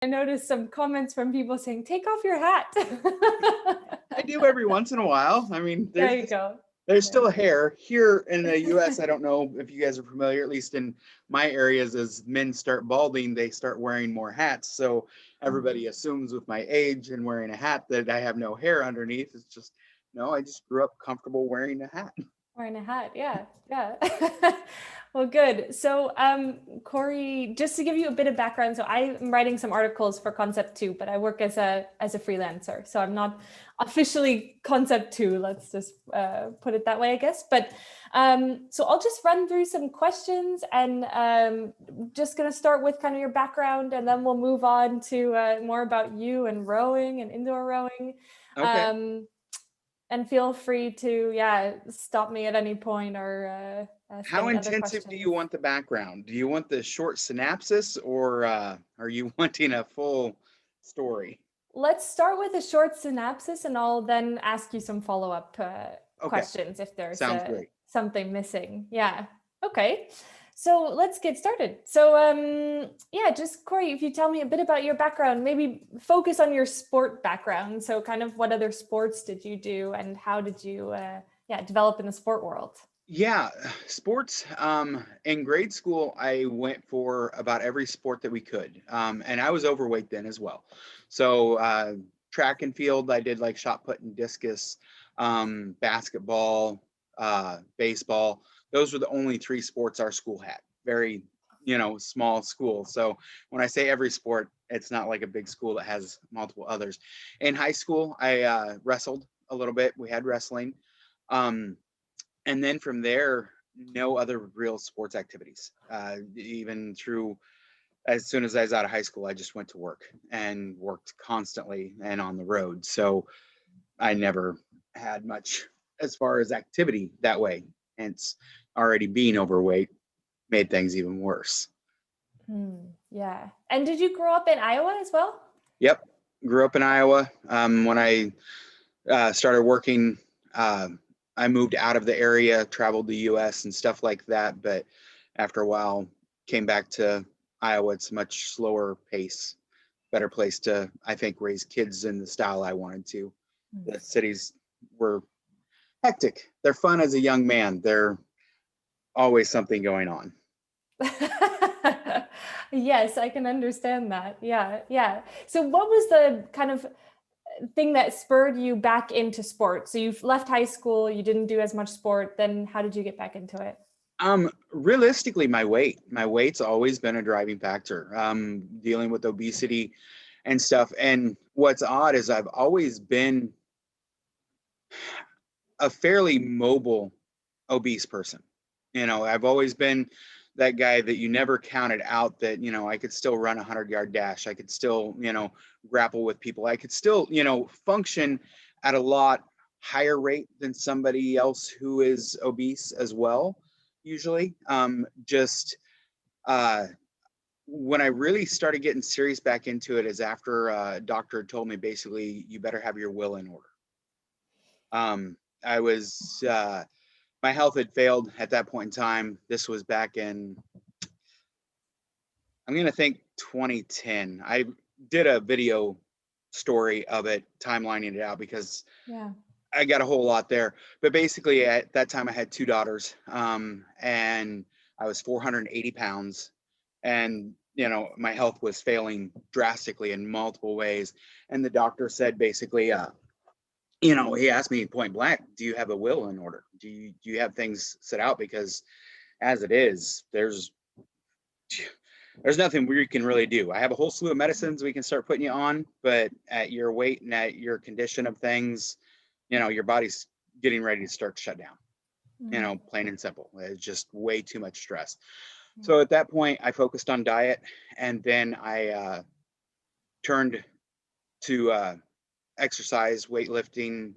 I noticed some comments from people saying, take off your hat. I do every once in a while. I mean, There you go. there's There still you hair here in the US. I don't know if you guys are familiar, at least in my areas, as men start balding, they start wearing more hats. So go. everybody assumes with my age and wearing a hat that I have no hair underneath. It's just, no, I just grew up comfortable wearing a hat. Wearing a hat, yeah, yeah. Well, good. So, Corey, just to give you a bit of background, so I'm writing some articles for Concept Two, but I work as a freelancer, so I'm not officially Concept Two. Let's just put it that way, I guess. But so I'll just run through some questions, and just gonna start with kind of your background, and then we'll move on to more about you and rowing and indoor rowing. Okay. Um, and feel free to, yeah, stop me at any point or ask How any other intensive do you questions. want the background? Do you want the short synopsis, or are you wanting a full story? Let's start with a short synopsis and I'll then ask you some follow-up Okay. questions if there's Sounds great. something missing. Yeah. Okay. So let's get started. So yeah, just Corey, if you tell me a bit about your background, maybe focus on your sport background. So kind of what other sports did you do and how did you yeah, develop in the sport world? Yeah, sports. In grade school, I went for about every sport that we could. And I was overweight then as well. So track and field, I did like shot put and discus, basketball, baseball. Those were the only three sports our school had. Very, small school. So when I say every sport, it's not like a big school that has multiple others. In high school, I wrestled a little bit. We had wrestling. Um, and then from there, no other real sports activities. Even through, as soon as I was out of high school, I just went to work and worked constantly and on the road. So I never had much as far as activity that way. Hence, already being overweight made things even worse. Yeah. And did you grow up in Iowa as well? Yep, grew up in Iowa. When I started working, uh, I moved out of the area, traveled the U.S. and stuff like that. But after a while, came back to Iowa. It's a much slower pace, better place to, I think, raise kids in the style I wanted to. The cities were hectic. They're fun as a young man. They're always something going on. Yes, I can understand that. Yeah, yeah. So what was the kind of thing that spurred you back into sport? So you've left high school, you didn't do as much sport, then how did you get back into it? Realistically, my weight. My weight's always been a driving factor. Dealing with obesity and stuff. And what's odd is I've always been a fairly mobile obese person. I've always been that guy that you never counted out that, I could still run a 100-yard dash. I could still, grapple with people. I could still, function at a lot higher rate than somebody else who is obese as well, usually. Just when I really started getting serious back into it is after a doctor told me basically, you better have your will in order. I was my health had failed at that point in time. This was back in, I'm going to think 2010. I did a video story of it, timelining it out because Yeah. I got a whole lot there. But basically, at that time, I had two daughters, and I was 480 pounds, and my health was failing drastically in multiple ways. And the doctor said basically, he asked me point blank, do you have a will in order? Do you have things set out? Because as it is, there's nothing we can really do. I have a whole slew of medicines we can start putting you on, but at your weight and at your condition of things, your body's getting ready to start to shut down, plain and simple. It's just way too much stress. So at that point, I focused on diet, and then I turned to exercise, weightlifting,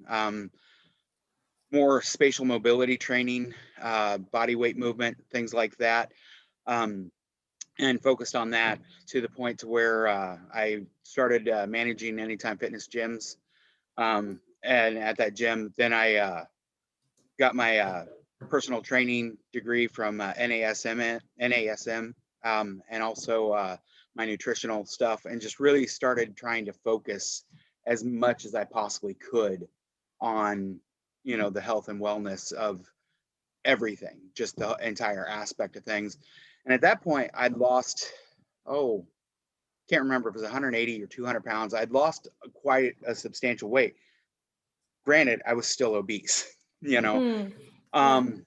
more spatial mobility training, body weight movement, things like that, and focused on that to the point to where I started managing Anytime Fitness gyms. And at that gym, then I got my personal training degree from NASM, and also my nutritional stuff, and just really started trying to focus as much as I possibly could on, the health and wellness of everything, just the entire aspect of things. And at that point, I'd lost, oh, can't remember if it was 180 or 200 pounds. I'd lost quite a substantial weight. Granted, I was still obese, Mm, yeah. Um,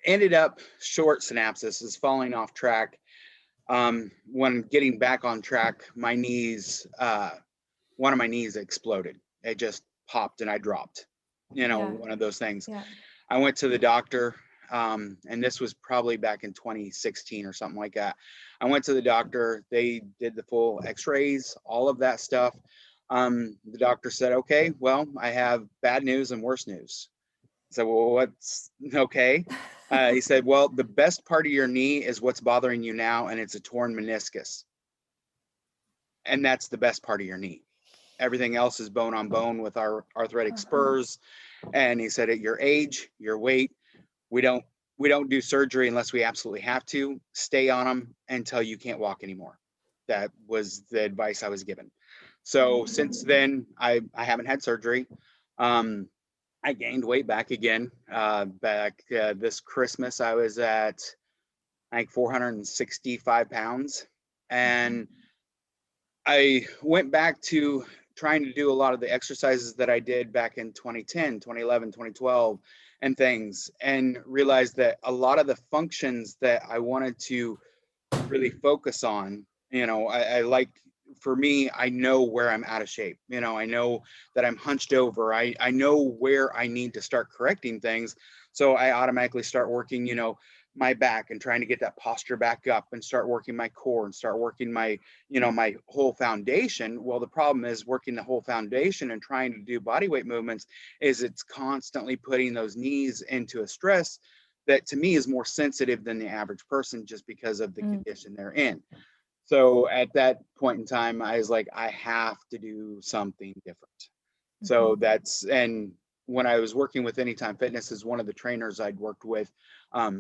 ended up short synapses, is falling off track. When getting back on track, my knees, one of my knees exploded. It just popped and I dropped, Yeah. one of those things. Yeah. I went to the doctor, and this was probably back in 2016 or something like that. I went to the doctor. They did the full x-rays, all of that stuff. The doctor said, okay, well, I have bad news and worse news. I said, well, what's okay? He said, well, the best part of your knee is what's bothering you now, and it's a torn meniscus. And that's the best part of your knee. Everything else is bone on bone with our arthritic Uh-huh. spurs. And he said, at your age, your weight, we don't do surgery unless we absolutely have to. Stay on them until you can't walk anymore. That was the advice I was given. So Right. since then, I haven't had surgery. I gained weight back again. This Christmas, I was at like 465 pounds. And I went back to trying to do a lot of the exercises that I did back in 2010, 2011, 2012 and things, and realized that a lot of the functions that I wanted to really focus on, I like, for me, I know where I'm out of shape. I know that I'm hunched over. I know where I need to start correcting things. So I automatically start working, my back and trying to get that posture back up and start working my core and start working my, my whole foundation. Well, the problem is working the whole foundation and trying to do body weight movements is it's constantly putting those knees into a stress that to me is more sensitive than the average person just because of the Mm, condition they're in. So at that point in time, I was like, I have to do something different. So mhm. and when I was working with Anytime Fitness, is one of the trainers I'd worked with,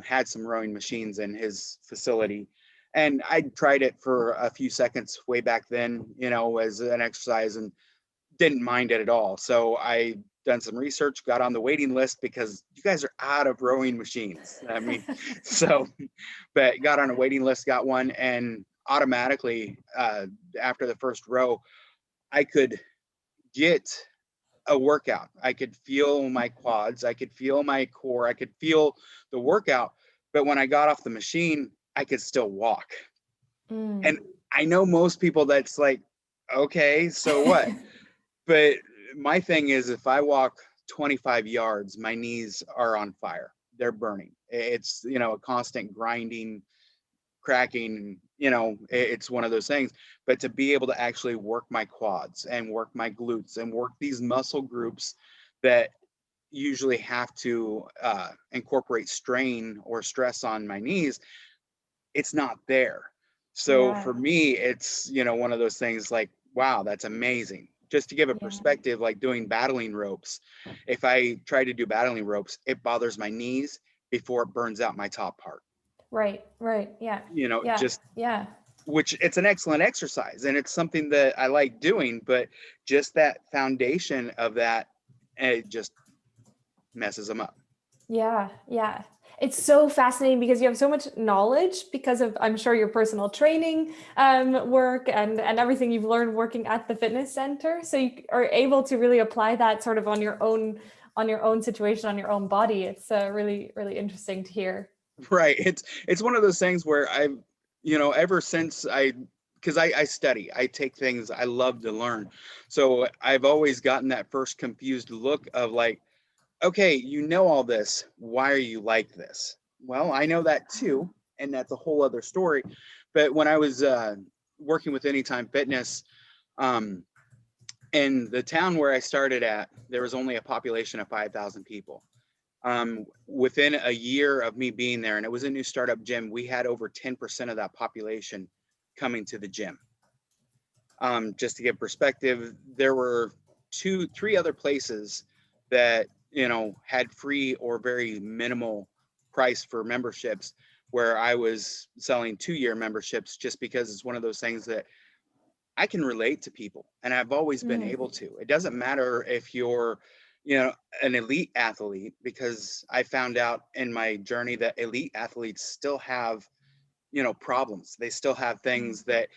had some rowing machines in his facility. And I tried it for a few seconds way back then, as an exercise, and didn't mind it at all. So I done some research, got on the waiting list because you guys are out of rowing machines. I mean, so, but got on a waiting list, got one, and automatically, after the first row, I could get a workout. I could feel my quads, I could feel my core, I could feel the workout. But when I got off the machine, I could still walk. Mm. And I know most people that's like, okay, so what? But my thing is, if I walk 25 yards, my knees are on fire. They're burning. It's, a constant grinding, cracking, it's one of those things. But to be able to actually work my quads and work my glutes and work these muscle groups that usually have to incorporate strain or stress on my knees, it's not there. So Yeah. for me, it's, one of those things like, wow, that's amazing. Just to give a Yeah. perspective, like doing battling ropes, if I try to do battling ropes, it bothers my knees before it burns out my top part. Right. Right. Yeah. Yeah. Just Yeah. which it's an excellent exercise and it's something that I like doing, but just that foundation of that, it just messes them up. Yeah, yeah. It's so fascinating because you have so much knowledge because of, I'm sure, your personal training work and everything you've learned working at the fitness center. So you are able to really apply that sort of on your own situation, on your own body. It's really, really interesting to hear. Right. It's one of those things where I've, ever since because I study, I take things, I love to learn. So I've always gotten that first confused look of like, okay, all this. Why are you like this? Well, I know that too. And that's a whole other story. But when I was working with Anytime Fitness, um, in the town where I started at, there was only a population of 5,000 people. Within a year of me being there, and it was a new startup gym, we had over 10% of that population coming to the gym. Just to give perspective, there were three other places that, had free or very minimal price for memberships. where I was selling 2-year memberships just because it's one of those things that I can relate to people, and I've always been Mm. able to. It doesn't matter if you're, an elite athlete, because I found out in my journey that elite athletes still have, problems. They still have Mm. things that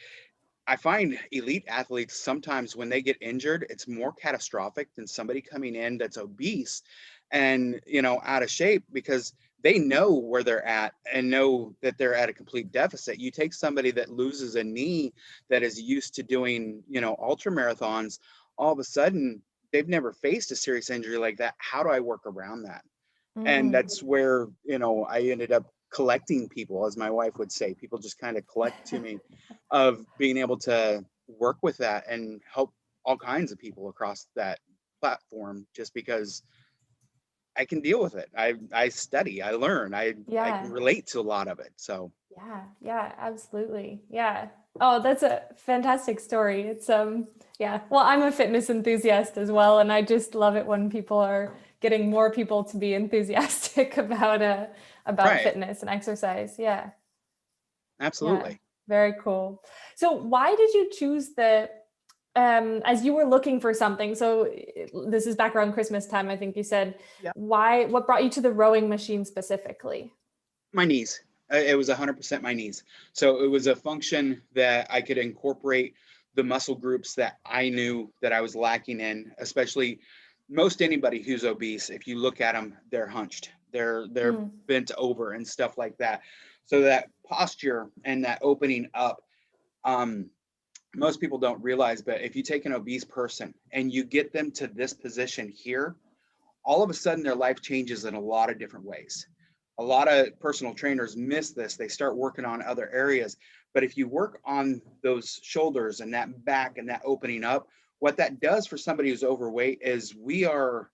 I find elite athletes sometimes when they get injured, it's more catastrophic than somebody coming in that's obese and, out of shape, because they know where they're at and know that they're at a complete deficit. You take somebody that loses a knee that is used to doing, ultra marathons, all of a sudden they've never faced a serious injury like that. How do I work around that? And Mm. that's where, I ended up collecting people, as my wife would say. People just kind of collect to me, of being able to work with that and help all kinds of people across that platform, just because I can deal with it. I study, I learn, I can Yeah. relate to a lot of it. So Yeah, yeah, absolutely. Yeah. Oh, that's a fantastic story. It's yeah. Well, I'm a fitness enthusiast as well, and I just love it when people are getting more people to be enthusiastic about right, fitness and exercise. Yeah. Yeah. absolutely. Very cool. So, why did you choose the as you were looking for something, so this is back around Christmas time, I think you said, Yeah. what brought you to the rowing machine specifically? My knees. It was 100% my knees. So it was a function that I could incorporate the muscle groups that I knew that I was lacking in, especially most anybody who's obese. If you look at them, they're hunched, they're Mm. bent over and stuff like that. So that posture and that opening up, um, most people don't realize, but if you take an obese person and you get them to this position here, all of a sudden their life changes in a lot of different ways. A lot of personal trainers miss this. They start working on other areas. But if you work on those shoulders and that back and that opening up, what that does for somebody who's overweight is we are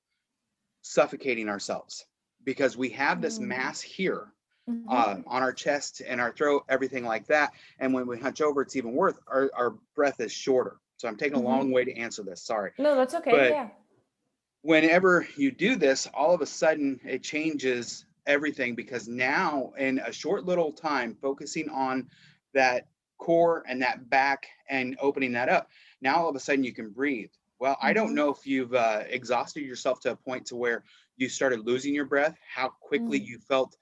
suffocating ourselves, because we have this Mm. mass here, Hmm. on our chest and our throat, everything like that. And when we hunch over, it's even worse. Our breath is shorter. So I'm taking a Hmm. long way to answer this. Sorry. No, that's okay. But Yeah. whenever you do this, all of a sudden it changes everything, because now in a short little time, focusing on that core and that back and opening that up, now all of a sudden you can breathe. Well, I don't Hmm. know if you've exhausted yourself to a point to where you started losing your breath, how quickly Mm. you felt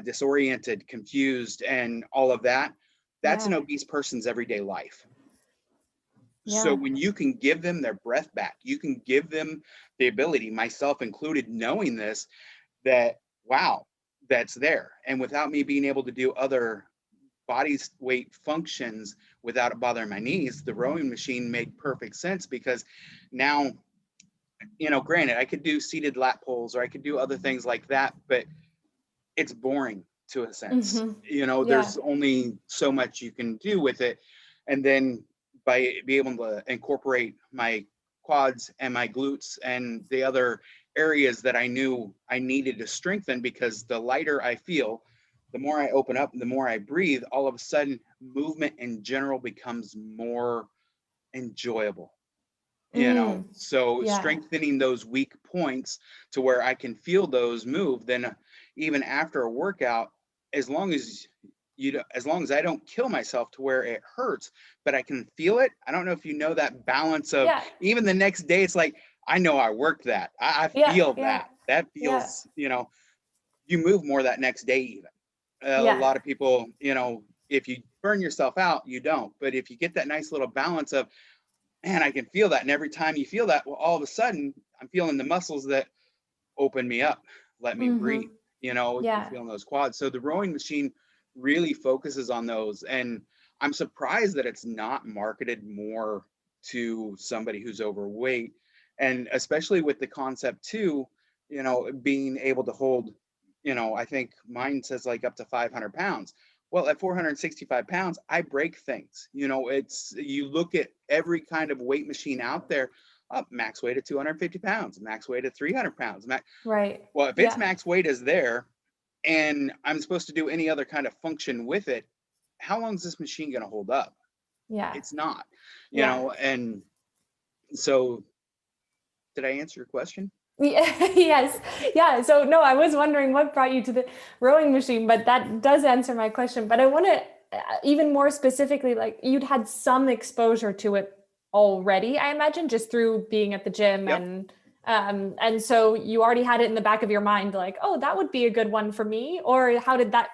disoriented, confused, and all of that. That's an Yeah. obese person's everyday life. So Yeah. when you can give them their breath back, you can give them the ability, myself included, knowing this, that wow, that's there. And without me being able to do other body weight functions without it bothering my knees, the rowing machine made perfect sense, because now, granted, I could do seated lat pulls or I could do other things like that, but it's boring to a sense. Hmm. Yeah. There's only so much you can do with it. And then by be able to incorporate my quads and my glutes and the other areas that I knew I needed to strengthen, because the lighter I feel, the more I open up and the more I breathe, all of a sudden movement in general becomes more enjoyable. Mm. So Yeah. strengthening those weak points to where I can feel those move, then even after a workout, as long as as long as I don't kill myself to where it hurts, but I can feel it. I don't know if you know that balance of, Yeah. even the next day, it's like, I know I worked that. I Yeah. feel Yeah. that Yeah. feels, you move more that next day even. A Yeah. lot of people, if you burn yourself out, you don't. But if you get that nice little balance of, man, I can feel that. And every time you feel that, well, all of a sudden, I'm feeling the muscles that open me up, let me breathe. Hmm. You're Yeah. feeling those quads. So the rowing machine really focuses on those. And I'm surprised that it's not marketed more to somebody who's overweight. And especially with the concept too, being able to hold, I think mine says like up to 500 pounds. Well, at 465 pounds, I break things. You look at every kind of weight machine out there, up max weight at 250 pounds, max weight at 300 pounds. Right. Well, if its Yeah. max weight is there and I'm supposed to do any other kind of function with it, how long is this machine going to hold up? Yeah. It's not, Yeah. and so did I answer your question? Yes. Yeah. So no, I was wondering what brought you to the rowing machine, but that does answer my question. But I want to even more specifically, like you'd had some exposure to it already, I imagine, just through being at the gym Yep. and so you already had it in the back of your mind, like, oh, that would be a good one for me. Or how did that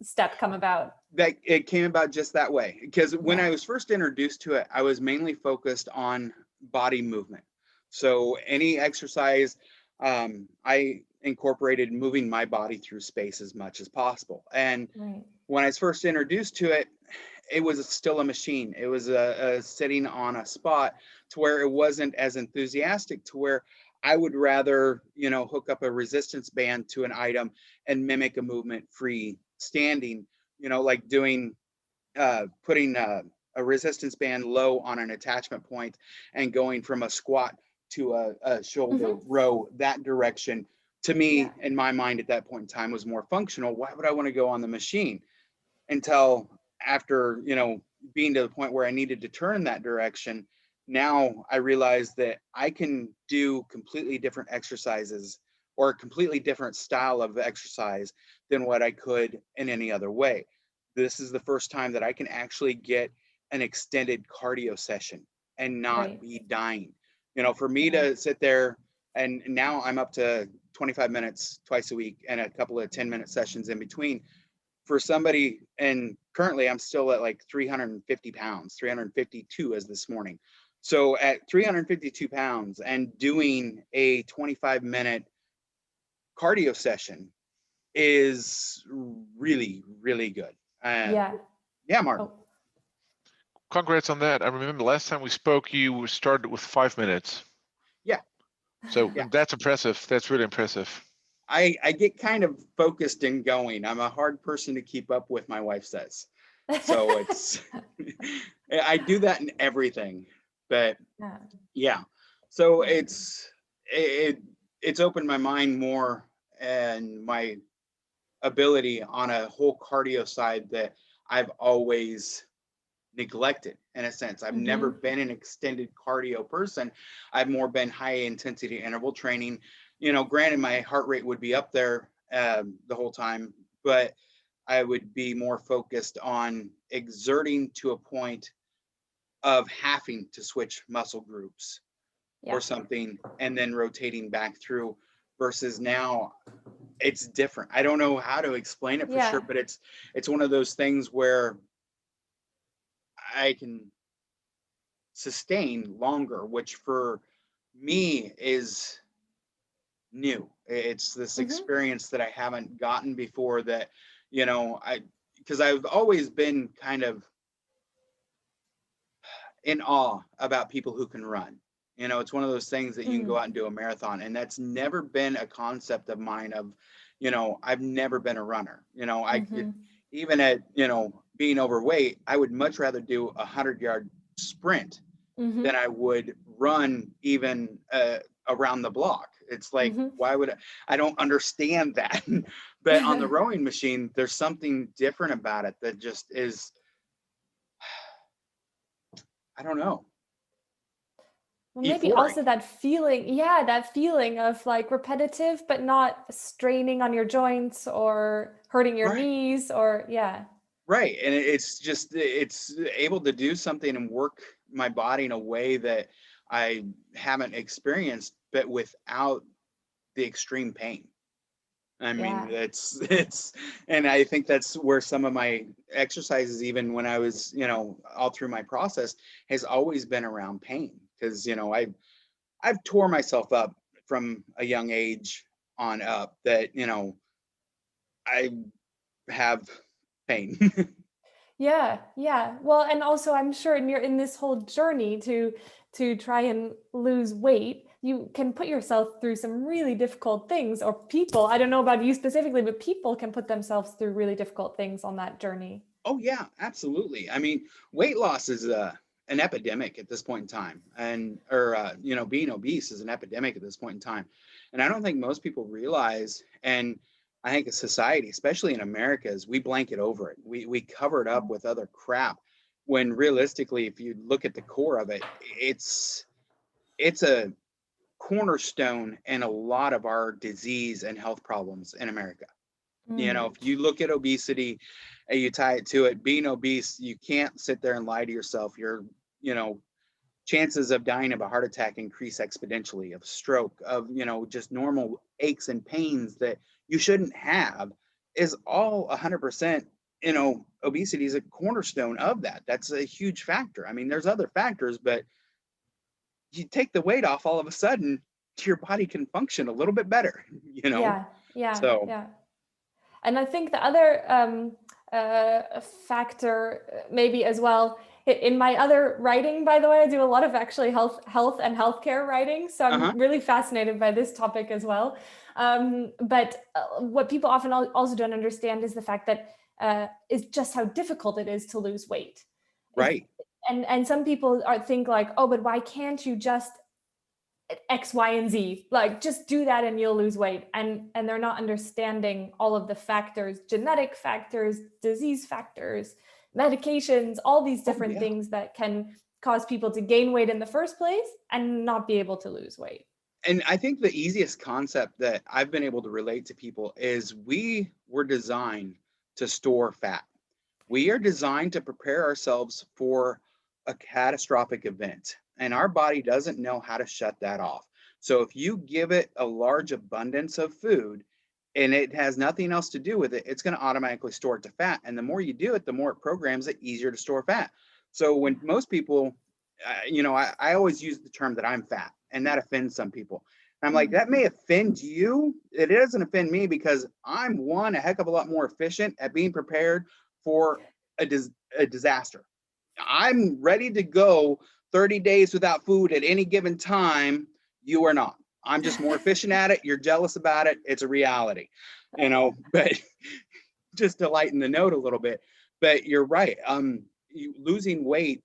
step come about? That it came about just that way, because when Yeah. I was first introduced to it, I was mainly focused on body movement. So any exercise, I incorporated moving my body through space as much as possible. And Right. when I was first introduced to it, it was still a machine. It was a sitting on a spot to where it wasn't as enthusiastic, to where I would rather, hook up a resistance band to an item and mimic a movement free standing, like doing, putting a resistance band low on an attachment point and going from a squat to a shoulder Hmm. row that direction. To Yeah. me, in my mind at that point in time, was more functional. Why would I want to go on the machine? Until after, being to the point where I needed to turn that direction, now I realized that I can do completely different exercises or a completely different style of exercise than what I could in any other way. This is the first time that I can actually get an extended cardio session and not Right. be dying. For me Yeah. to sit there, and now I'm up to 25 minutes twice a week and a couple of 10-minute sessions in between. For somebody, and currently I'm still at like 350 pounds, 352 as this morning. So at 352 pounds and doing a 25-minute cardio session is really, really good. Yeah. Yeah, Martin. Oh. Congrats on that. I remember last time we spoke, you started with 5 minutes. Yeah, So yeah. that's impressive. That's really impressive. I get kind of focused and going. I'm a hard person to keep up with, my wife says. So it's, I do that in everything. But Yeah. yeah, so Yeah. it's opened my mind more and my ability on a whole cardio side that I've always neglected. In a sense, I've never Hmm. been an extended cardio person. I've more been high intensity interval training. Granted, my heart rate would be up there the whole time, but I would be more focused on exerting to a point of having to switch muscle groups Yeah. or something and then rotating back through, versus now it's different. I don't know how to explain it for sure, Yeah. but it's one of those things where I can sustain longer, which for me is new. It's this Hmm. experience that I haven't gotten before, that I because I've always been kind of in awe about people who can run. It's one of those things that you can go Mm. out and do a marathon, and that's never been a concept of mine. Of, I've never been a runner. Hmm. Even at being overweight, I would much rather do 100-yard sprint than Hmm. I would run even around the block. It's like, Hmm. why would I don't understand that. But on the rowing machine, there's something different about it that just is, I don't know, Well, maybe euphoric. also that feeling, yeah, that feeling of like repetitive, but not straining on your joints or hurting your Right. knees or, yeah. Right. And it's just, it's able to do something and work my body in a way that I haven't experienced, but without the extreme pain. I mean, Yeah. and I think that's where some of my exercises, even when I was, all through my process, has always been around pain. Because, I've tore myself up from a young age on up, that, I have pain. Yeah, yeah. Well, and also I'm sure in this whole journey to try and lose weight, you can put yourself through some really difficult things, or people, I don't know about you specifically, but people can put themselves through really difficult things on that journey. Oh yeah, absolutely. I mean, weight loss is an epidemic at this point in time, and or being obese is an epidemic at this point in time, and I don't think most people realize. And I think a society, especially in America, is we blanket over it. We cover it up with other crap, when realistically, if you look at the core of it, it's a cornerstone in a lot of our disease and health problems in America. You know, Mm. if you look at obesity and you tie it to it, being obese, you can't sit there and lie to yourself. Your, you know, chances of dying of a heart attack increase exponentially, of stroke, of, you know, just normal aches and pains that you shouldn't have is all 100%, you know, obesity is a cornerstone of that. That's a huge factor. I mean, there's other factors, but you take the weight off, all of a sudden your body can function a little bit better, you know? Yeah, yeah, So, yeah. And I think the other factor maybe as well, in my other writing, by the way, I do a lot of actually health and healthcare writing. So uh-huh, I'm really fascinated by this topic as well. But what people often also don't understand is the fact that is just how difficult it is to lose weight. It's, right. and some people think like, oh, but why can't you just X, Y, and Z, like just do that and you'll lose weight. And they're not understanding all of the factors, genetic factors, disease factors, medications, all these Oh, different yeah. things that can cause people to gain weight in the first place and not be able to lose weight. And I think the easiest concept that I've been able to relate to people is we were designed to store fat. We are designed to prepare ourselves for a catastrophic event, and our body doesn't know how to shut that off. So if you give it a large abundance of food and it has nothing else to do with it, it's going to automatically store it to fat. And the more you do it, the more it programs it easier to store fat. So when most people, you know, I always use the term that I'm fat, and that offends some people. And I'm like, Mhm. that may offend you. It doesn't offend me because I'm one, a heck of a lot more efficient at being prepared for a, a disaster. I'm ready to go 30 days without food at any given time. You are not. I'm just more efficient at it. You're jealous about it. It's a reality, you know, but just to lighten the note a little bit. But you're right. Losing weight,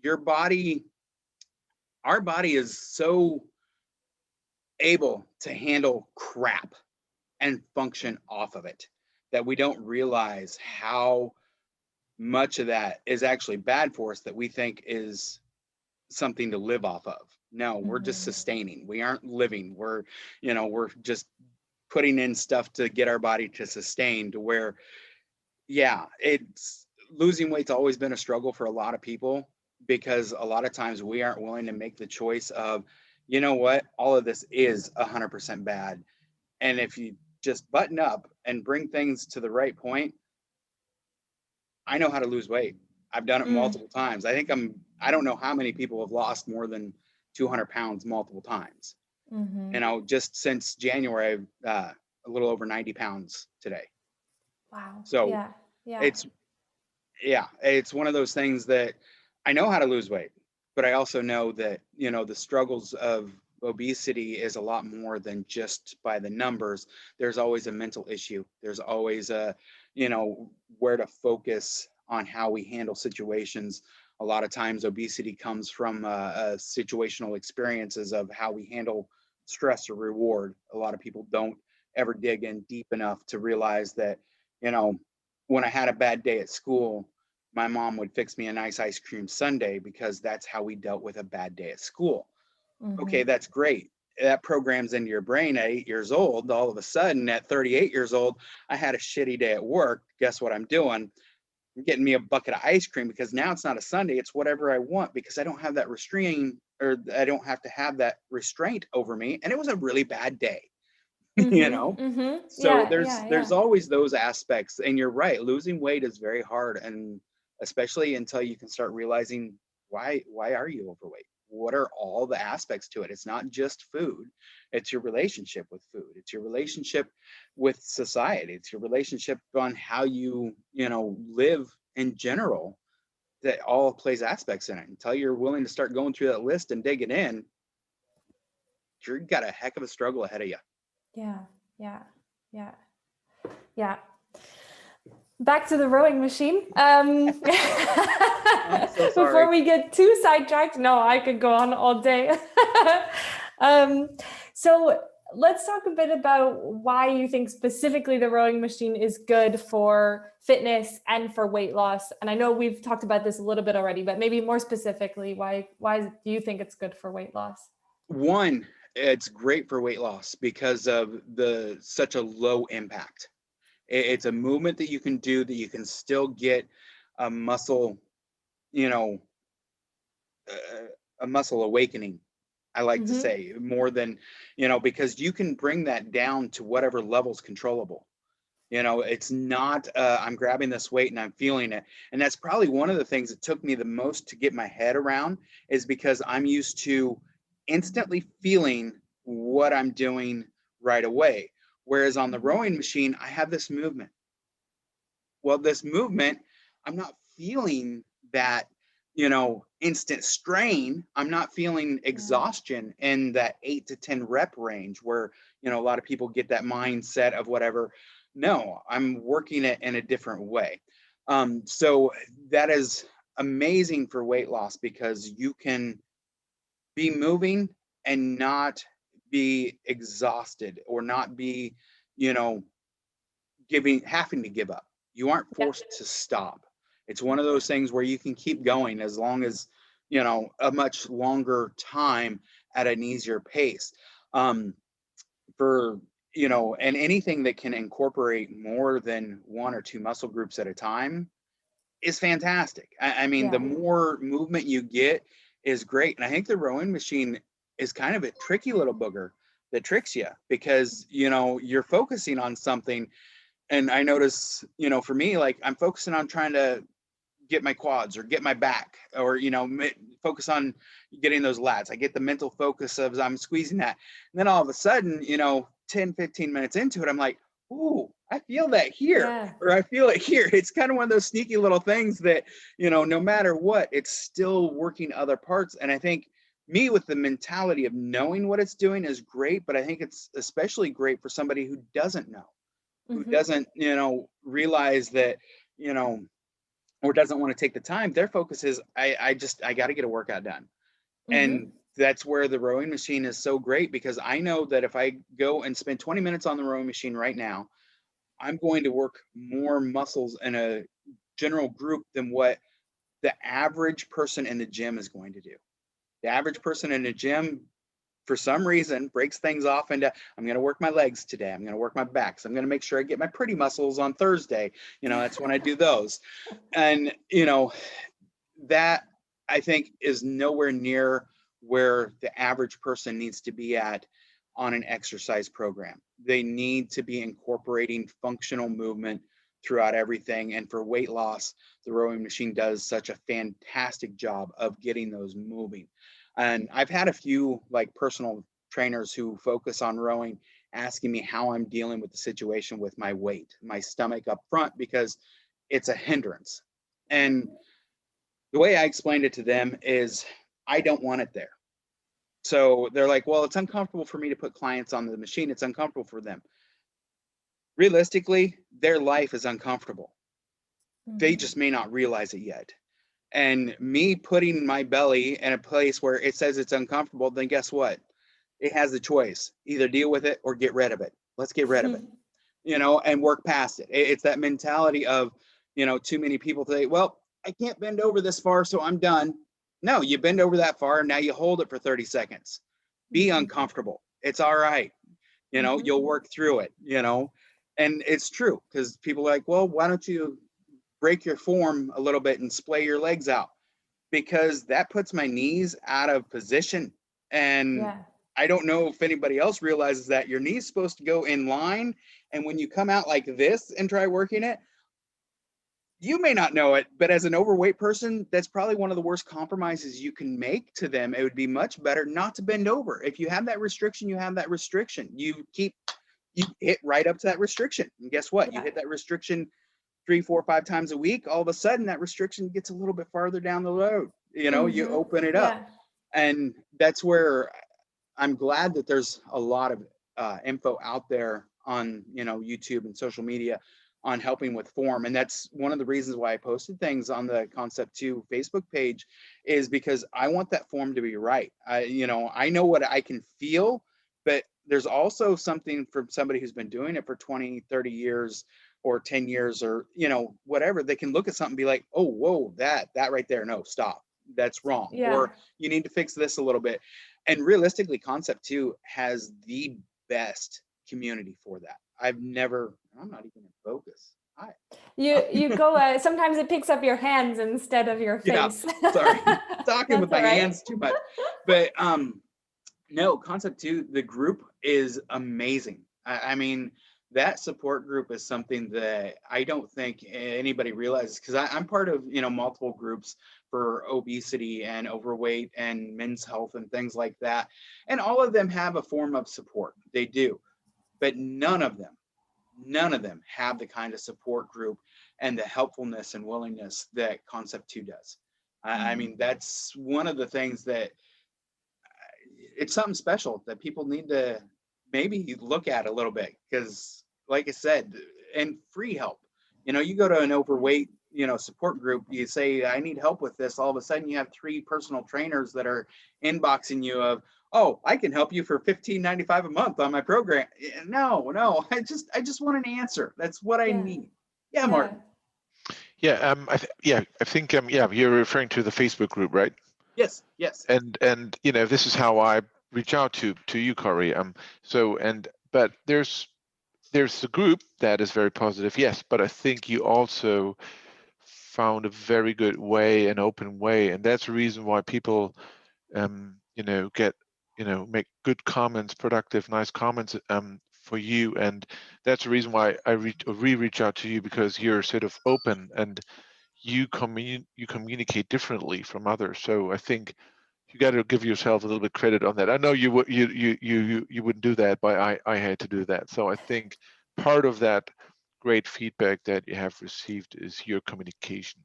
your body, our body is so able to handle crap and function off of it that we don't realize how much of that is actually bad for us that we think is something to live off of. No, we're just Mhm. sustaining. We aren't living. We're, you know, we're just putting in stuff to get our body to sustain to where, yeah, it's losing weight's always been a struggle for a lot of people because a lot of times we aren't willing to make the choice of, you know what, all of this is 100% bad. And if you just button up and bring things to the right point, I know how to lose weight. I've done it Mm. multiple times. I don't know how many people have lost more than 200 pounds multiple times. You Mhm. know, just since January, a little over 90 pounds today. Wow. So Yeah. Yeah. it's, yeah, it's one of those things that I know how to lose weight, but I also know that, you know, the struggles of obesity is a lot more than just by the numbers. There's always a mental issue. There's always a, you know, where to focus on how we handle situations. A lot of times obesity comes from situational experiences of how we handle stress or reward. A lot of people don't ever dig in deep enough to realize that, you know, when I had a bad day at school, my mom would fix me a nice ice cream sundae because that's how we dealt with a bad day at school. Okay, Mhm. that's great. That programs into your brain at 8 years old. All of a sudden, at 38 years old, I had a shitty day at work. Guess what I'm doing? I'm getting me a bucket of ice cream because now it's not a Sunday, it's whatever I want because I don't have that restraining or I don't have to have that restraint over me. And it was a really bad day. You Mhm. know, Mhm. so Yeah. there's Yeah. there's Yeah. always those aspects, and you're right, losing weight is very hard, and especially until you can start realizing why are you overweight, what are all the aspects to it. It's not just food, it's your relationship with food, it's your relationship with society, it's your relationship on how you know live in general. That all plays aspects in it. Until you're willing to start going through that list and digging in, you've got a heck of a struggle ahead of you. Yeah. Yeah. Yeah. Yeah. Back to the rowing machine. I'm so Before sorry. we get too sidetracked, no, I could go on all day. um, so let's talk a bit about why you think specifically the rowing machine is good for fitness and for weight loss. And I know we've talked about this a little bit already, but maybe more specifically, why do you think it's good for weight loss? One, it's great for weight loss because of such a low impact. It's a movement that you can do that you can still get a muscle, you know, uh, a muscle awakening. I like to Hmm. say more than, because you can bring that down to whatever level's controllable. It's not, I'm grabbing this weight and I'm feeling it. And that's probably one of the things that took me the most to get my head around, is because I'm used to instantly feeling what I'm doing right away. Whereas on the Hmm. rowing machine, I have this movement. Well, this movement, I'm not feeling that, instant strain. I'm not feeling Yeah. exhaustion in that 8 to 10 rep range where, a lot of people get that mindset of whatever. No, I'm working it in a different way. So that is amazing for weight loss, because you can be moving and not be exhausted, or not be, you know, having to give up. You aren't Yeah. forced to stop. It's one of those things where you can keep going as long as, a much longer time at an easier pace. Um, for, and anything that can incorporate more than one or two muscle groups at a time is fantastic. I mean, the Yeah. more movement you get is great. And I think the rowing machine is kind of a tricky little booger that tricks you, because, you're focusing on something. And I notice, for me, like, I'm focusing on trying to get my quads or get my back, or, focus on getting those lats. I get the mental focus of I'm squeezing that. And then all of a sudden, 10, 15 minutes into it, I'm like, ooh, I feel that here, Yeah. or I feel it here. It's kind of one of those sneaky little things that, no matter what, it's still working other parts. And I think me, with the mentality of knowing what it's doing, is great. But I think it's especially great for somebody who doesn't know, who Hmm. doesn't, realize that, you know, or doesn't want to take the time. Their focus is, I got to get a workout done. Hmm. And that's where the rowing machine is so great, because I know that if I go and spend 20 minutes on the rowing machine right now, I'm going to work more muscles in a general group than what the average person in the gym is going to do. The average person in the gym, for some reason, breaks things off into, I'm going to work my legs today, I'm going to work my backs, I'm going to make sure I get my pretty muscles on Thursday. That's when I do those. And that, I think, is nowhere near where the average person needs to be at on an exercise program. They need to be incorporating functional movement throughout everything. And for weight loss, the rowing machine does such a fantastic job of getting those moving. And I've had a few, like, personal trainers who focus on rowing asking me how I'm dealing with the situation with my weight, my stomach up front, because it's a hindrance. And the way I explained it to them is, I don't want it there. So they're like, well, it's uncomfortable for me to put clients on the machine. It's uncomfortable for them. Realistically, their life is uncomfortable. They Hmm. just may not realize it yet. And me putting my belly in a place where it says it's uncomfortable, then guess what? It has the choice: either deal with it or get rid of it. Let's get rid of it, and work past it. It's that mentality of, too many people say, well, I can't bend over this far, so I'm done. No, you bend over that far, and now you hold it for 30 seconds. Be Hmm. uncomfortable. It's all right. Hmm. You'll work through it, and it's true, because people are like, well, why don't you break your form a little bit and splay your legs out? Because that puts my knees out of position. And Yeah. I don't know if anybody else realizes that your knee's supposed to go in line. And when you come out like this and try working it, you may not know it, but as an overweight person, that's probably one of the worst compromises you can make to them. It would be much better not to bend over. If you have that restriction, you have that restriction. You hit right up to that restriction. And guess what? You Yeah. hit that restriction 3, 4, 5 times a week. All of a sudden, that restriction gets a little bit farther down the road. You Hmm. open it up. Yeah. And that's where I'm glad that there's a lot of info out there on, YouTube and social media on helping with form. And that's one of the reasons why I posted things on the Concept 2 Facebook page, is because I want that form to be right. I know what I can feel, but there's also something from somebody who's been doing it for 20, 30 years or 10 years, or, whatever. They can look at something and be like, oh, whoa, that right there. No, stop. that's wrong, Yeah. or you need to fix this a little bit. And realistically, Concept 2 has the best community for that. I'm not even in focus. Hi. You go, sometimes it picks up your hands instead of your Yeah, face. sorry, talking with That's my all right. hands too much. But no, Concept 2, the group is amazing. I mean, that support group is something that I don't think anybody realizes, because I'm part of, multiple groups for obesity and overweight and men's health and things like that. And all of them have a form of support. They do. But none of them have the kind of support group and the helpfulness and willingness that Concept 2 does. I mean, that's one of the things that it's something special that people need to maybe look at a little bit, because like I said, and free help. You go to an overweight, support group, you say, I need help with this. All of a sudden you have 3 personal trainers that are inboxing you of, oh, I can help you for $15.95 a month on my program. No, I just want an answer. That's what I need. Yeah, Martin. Yeah, I think you're referring to the Facebook group, right? Yes. And this is how I reach out to you, Corey. But there's a group that is very positive, yes, but I think you also found a very good way, an open way, and that's the reason why people make good comments, productive, nice comments for you. And that's the reason why I reach out to you, because you're sort of open and you communicate differently from others. So I think you got to give yourself a little bit credit on that. I know you wouldn't do that, but I had to do that. So I think part of that great feedback that you have received is your communication.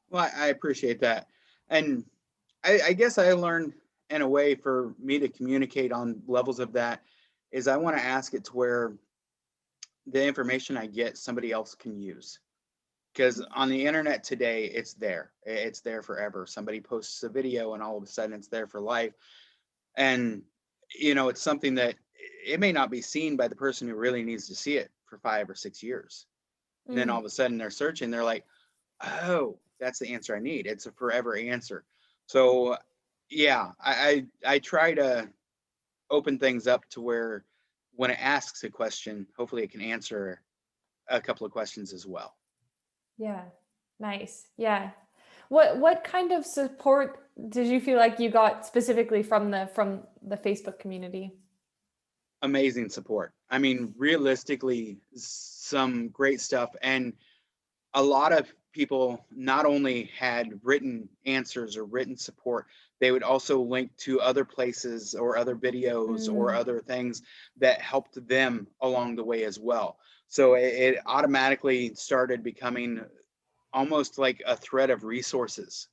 Well, I appreciate that. And I guess I learned, in a way, for me to communicate on levels of that is I want to ask it to where the information I get somebody else can use. Because on the internet today, it's there forever. Somebody posts a video and all of a sudden it's there for life. And it's something that it may not be seen by the person who really needs to see it for 5 or 6 years. And then all of a sudden they're searching, they're like, oh, that's the answer I need. It's a forever answer. So yeah, I try to open things up to where when it asks a question, hopefully it can answer a couple of questions as well. Yeah, nice. Yeah. What kind of support did you feel like you got specifically from the Facebook community? Amazing support. I mean, realistically, some great stuff. And a lot of people not only had written answers or written support, they would also link to other places or other videos or other things that helped them along the way as well. So it automatically started becoming almost like a thread of resources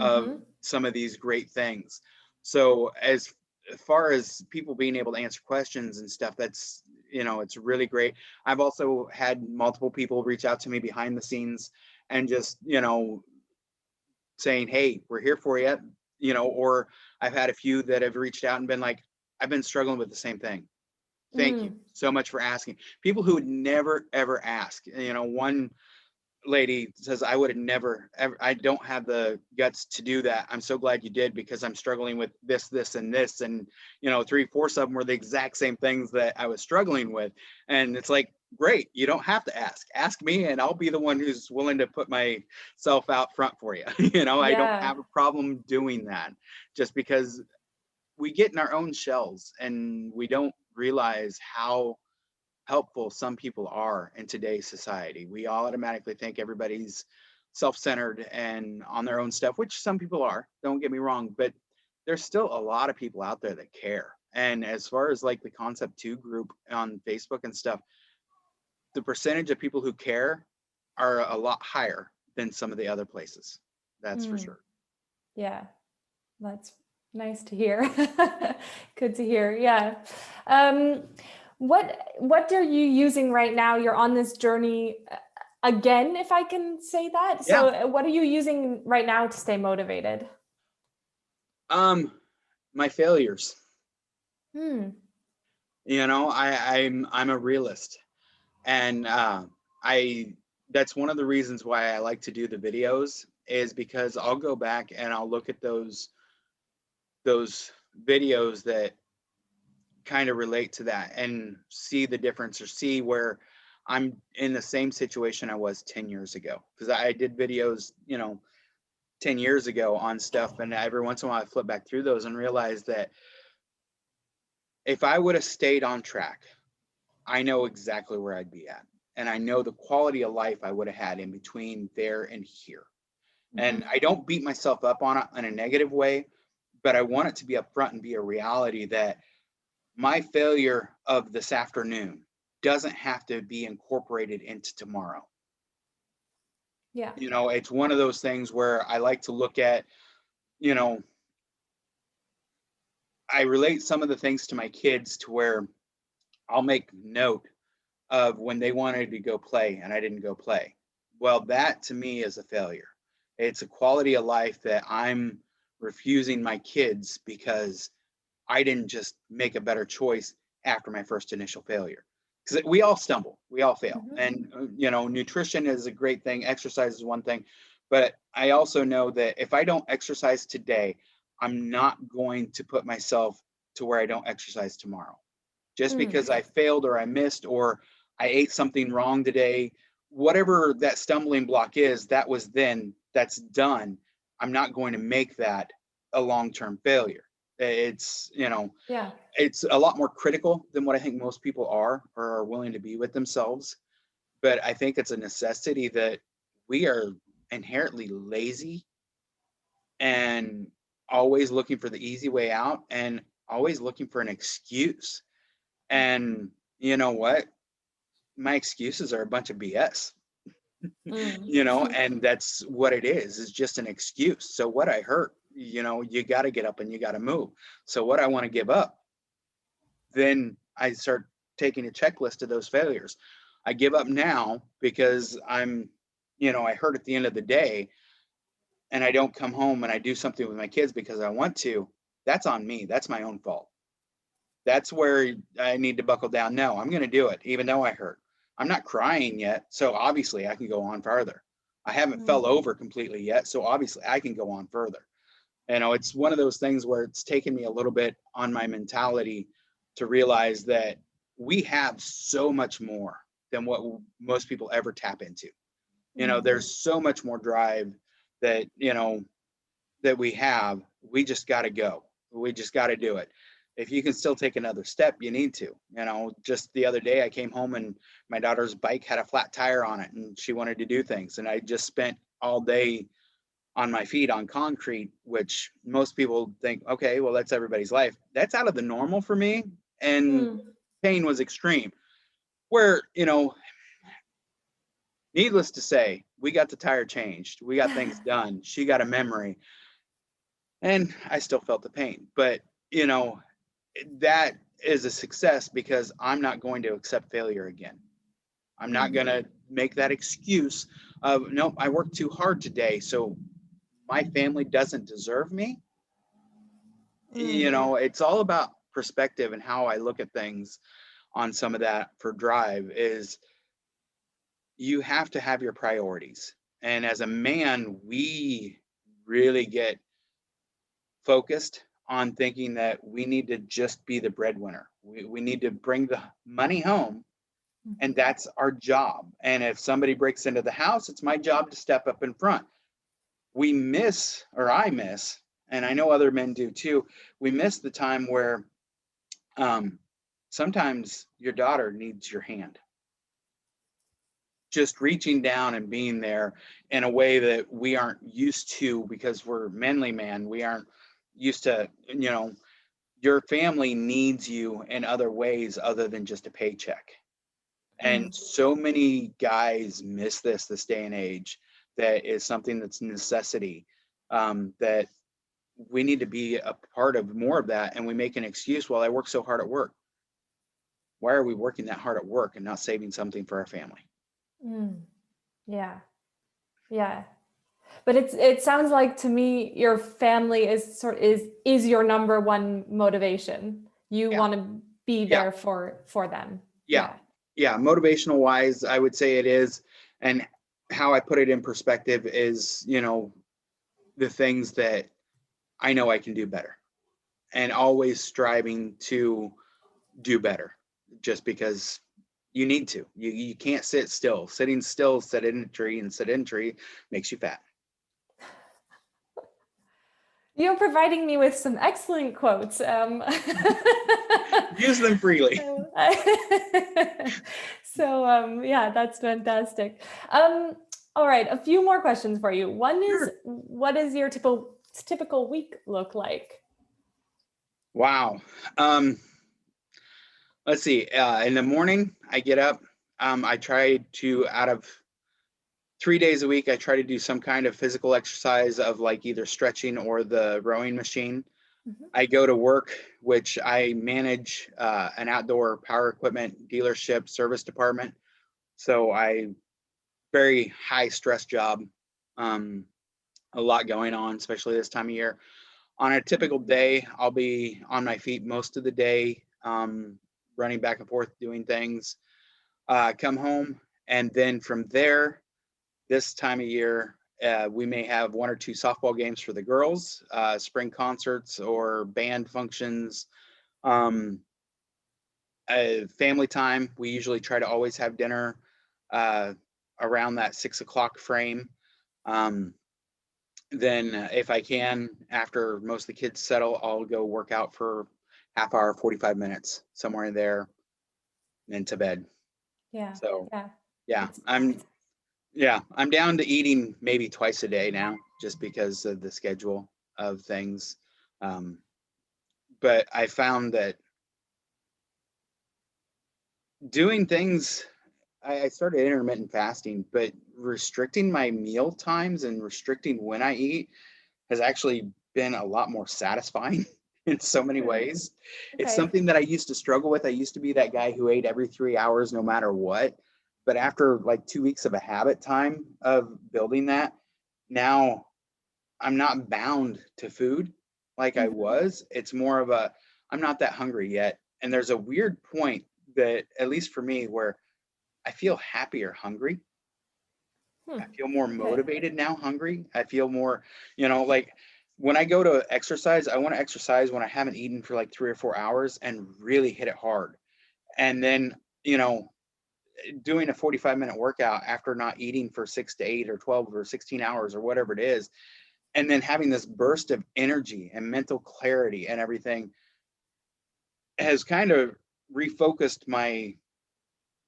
of some of these great things. So as far as people being able to answer questions and stuff, that's, it's really great. I've also had multiple people reach out to me behind the scenes and just, saying, hey, we're here for you, or I've had a few that have reached out and been like, I've been struggling with the same thing. Thank you so much for asking. People who would never, ever ask. One lady says, I would have never ever, I don't have the guts to do that. I'm so glad you did, because I'm struggling with this and this, and 3/4 of them were the exact same things that I was struggling with. And it's like, great, you don't have to ask me, and I'll be the one who's willing to put myself out front for you. I don't have a problem doing that, just because we get in our own shells and we don't realize how helpful some people are in today's society. We automatically think everybody's self-centered and on their own stuff, which some people are, don't get me wrong, but there's still a lot of people out there that care. And as far as like the Concept 2 group on Facebook and stuff, the percentage of people who care are a lot higher than some of the other places. That's for sure. Yeah, that's nice to hear. Good to hear. Yeah. What are you using right now? You're on this journey again, if I can say that. Yeah. So what are you using right now to stay motivated? My failures. Hmm. I'm a realist, and that's one of the reasons why I like to do the videos, is because I'll go back and I'll look at those videos that kind of relate to that and see the difference, or see where I'm in the same situation I was 10 years ago. Because I did videos, 10 years ago on stuff, and every once in a while I flip back through those and realize that if I would have stayed on track, I know exactly where I'd be at. And I know the quality of life I would have had in between there and here. And I don't beat myself up on it in a negative way, but I want it to be upfront and be a reality that my failure of this afternoon doesn't have to be incorporated into tomorrow. Yeah. It's one of those things where I like to look at, I relate some of the things to my kids to where I'll make note of when they wanted to go play and I didn't go play. Well, that to me is a failure. It's a quality of life that I'm refusing my kids because I didn't just make a better choice after my first initial failure. Because we all stumble, we all fail. And, nutrition is a great thing. Exercise is one thing. But I also know that if I don't exercise today, I'm not going to put myself to where I don't exercise tomorrow. Just because I failed or I missed or I ate something wrong today, whatever that stumbling block is, that was then, that's done. I'm not going to make that a long-term failure. It's, Yeah. it's a lot more critical than what I think most people are or are willing to be with themselves. But I think it's a necessity that we are inherently lazy and always looking for the easy way out and always looking for an excuse. And you know what? My excuses are a bunch of BS, and that's what it is just an excuse. So what I hurt, you got to get up and you got to move. So what I want to give up, then I start taking a checklist of those failures. I give up now because I hurt at the end of the day and I don't come home and I do something with my kids because I want to. That's on me. That's my own fault. That's where I need to buckle down. No, I'm going to do it, even though I hurt. I'm not crying yet, so obviously I can go on further. I haven't fell over completely yet, so obviously I can go on further. It's one of those things where it's taken me a little bit on my mentality to realize that we have so much more than what most people ever tap into. There's so much more drive that, that we have. We just got to go. We just got to do it. If you can still take another step, you need to. Just the other day I came home and my daughter's bike had a flat tire on it and she wanted to do things. And I just spent all day on my feet on concrete, which most people think, okay, well, that's everybody's life. That's out of the normal for me. And pain was extreme. Where, needless to say, we got the tire changed. We got things done. She got a memory. And I still felt the pain. But, that is a success because I'm not going to accept failure again. I'm not going to make that excuse of, no, I worked too hard today, so my family doesn't deserve me. It's all about perspective and how I look at things on some of that for drive is you have to have your priorities. And as a man, we really get focused on thinking that we need to just be the breadwinner. We need to bring the money home and that's our job. And if somebody breaks into the house, it's my job to step up in front. We miss, or I miss, and I know other men do too, we miss the time where sometimes your daughter needs your hand. Just reaching down and being there in a way that we aren't used to because we're manly man. We aren't used to, your family needs you in other ways other than just a paycheck. And so many guys miss this day and age. That is something that's a necessity, that we need to be a part of more of that. And we make an excuse, well, I work so hard at work. Why are we working that hard at work and not saving something for our family? Yeah. But it sounds like to me your family is your number one motivation. You want to be there for them. Yeah. Motivational wise, I would say it is. And how I put it in perspective is, the things that I know I can do better, and always striving to do better, just because you need to. You can't sit still. Sitting still, sedentary makes you fat. You're providing me with some excellent quotes. Use them freely. Yeah, that's fantastic. All right, a few more questions for you. One is, Sure. what does your typical week look like? Wow. Let's see. In the morning, I get up. I try to, out of 3 days a week, I try to do some kind of physical exercise of like either stretching or the rowing machine. Mhm. I go to work, which I manage an outdoor power equipment dealership service department. So very high stress job, a lot going on, especially this time of year. On a typical day, I'll be on my feet most of the day, running back and forth, doing things. Come home, and then from there, this time of year, we may have 1 or 2 softball games for the girls, spring concerts or band functions. Um, Family time. We usually try to always have dinner around that 6 o'clock frame. Um, then, if I can, after most of the kids settle, I'll go work out for half hour, 45 minutes, somewhere in there, and then to bed. Yeah, So, yeah. yeah, It's, I'm down to eating maybe twice a day now, just because of the schedule of things. But I found that doing things, I started intermittent fasting, but restricting my meal times and restricting when I eat has actually been a lot more satisfying in so many ways. It's okay. something that I used to struggle with. I used to be that guy who ate every 3 hours, no matter what. But after like 2 weeks of a habit time of building that, now I'm not bound to food like I Mhm. was. It's more of I'm not that hungry yet. And there's a weird point that, at least for me, where I feel happier hungry. Hmm. I feel more Okay. motivated now hungry. I feel more, like when I go to exercise, I want to exercise when I haven't eaten for like 3 or 4 hours and really hit it hard. And then, doing a 45-minute workout after not eating for 6 to 8 or 12 or 16 hours or whatever it is, and then having this burst of energy and mental clarity and everything has kind of refocused my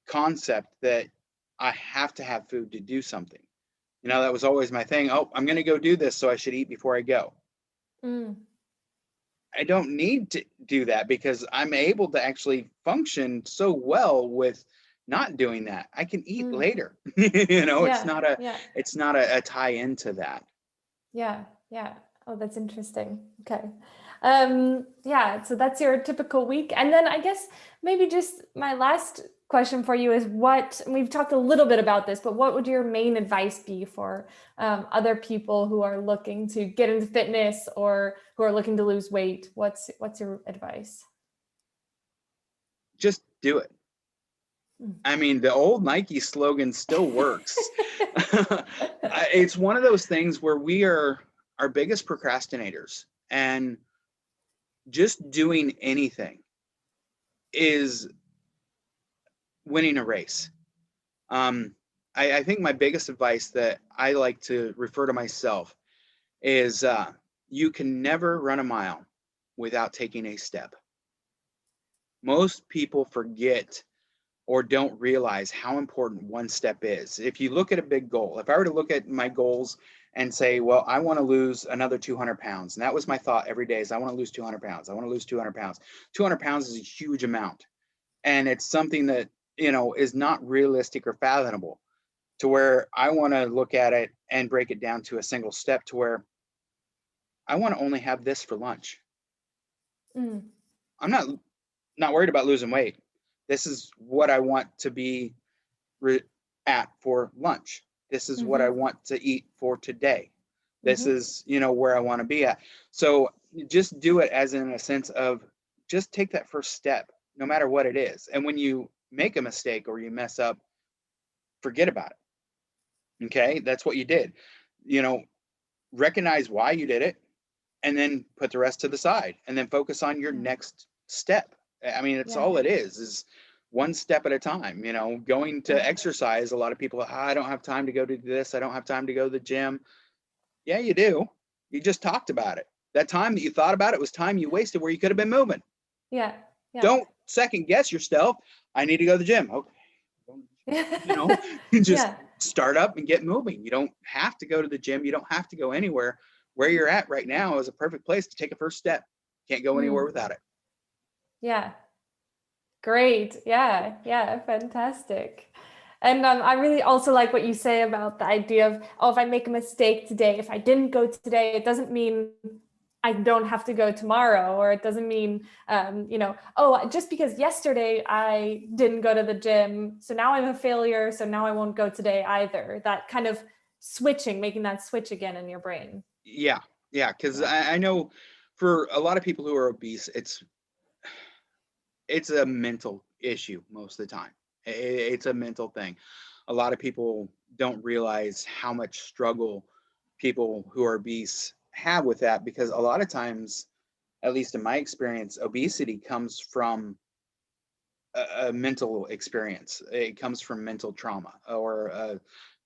concept that I have to have food to do something. That was always my thing. Oh, I'm going to go do this, so I should eat before I go. Mm. I don't need to do that because I'm able to actually function so well with not doing that. I can eat Mm. later. It's Yeah, not a yeah. it's not a tie into that. Yeah, yeah. Oh, that's interesting. Okay. Yeah, so that's your typical week. And then I guess maybe just my last question for you is we've talked a little bit about this, but what would your main advice be for other people who are looking to get into fitness or who are looking to lose weight? What's your advice? Just do it. Mm. I mean, the old Nike slogan still works. It's one of those things where we are our biggest procrastinators, and just doing anything is winning a race. Um, I think my biggest advice that I like to refer to myself is you can never run a mile without taking a step. Most people forget or don't realize how important one step is. If you look at a big goal, if I were to look at my goals and say, well, I want to lose another 200 pounds, and that was my thought every day is I want to lose 200 pounds. I want to lose 200 pounds. 200 pounds is a huge amount. And it's something that, is not realistic or fathomable, to where I want to look at it and break it down to a single step to where I want to only have this for lunch. Mm. I'm not worried about losing weight. This is what I want to be at for lunch. This is what I Mm-hmm. want to eat for today. This Mm-hmm. is, where I want to be at. So just do it as in a sense of just take that first step, no matter what it is. And when you make a mistake or you mess up, forget about it. Okay, that's what you did. You know, recognize why you did it, and then put the rest to the side, and then focus on your next step. I mean, it's Yeah. all it is one step at a time. You know, going to Yeah. exercise, a lot of people, I don't have time to go to this, I don't have time to go to the gym. Yeah, you do. You just talked about it. That time that you thought about it was time you wasted where you could have been moving. Yeah. Yeah. Don't second guess yourself. I need to go to the gym. Okay. You know, just Yeah. start up and get moving. You don't have to go to the gym. You don't have to go anywhere. Where you're at right now is a perfect place to take a first step. Can't go anywhere Mm. without it. Yeah. Great. Yeah. Yeah. Fantastic. And I really also like what you say about the idea of, oh, if I make a mistake today, if I didn't go today, it doesn't mean I don't have to go tomorrow, or it doesn't mean, oh, just because yesterday I didn't go to the gym, so now I'm a failure, so now I won't go today either. That kind of switching, making that switch again in your brain. Yeah. Yeah. Because Yeah. I know for a lot of people who are obese, it's a mental issue most of the time. It's a mental thing. A lot of people don't realize how much struggle people who are obese have with that, because a lot of times, at least in my experience, obesity comes from a mental experience. It comes from mental trauma or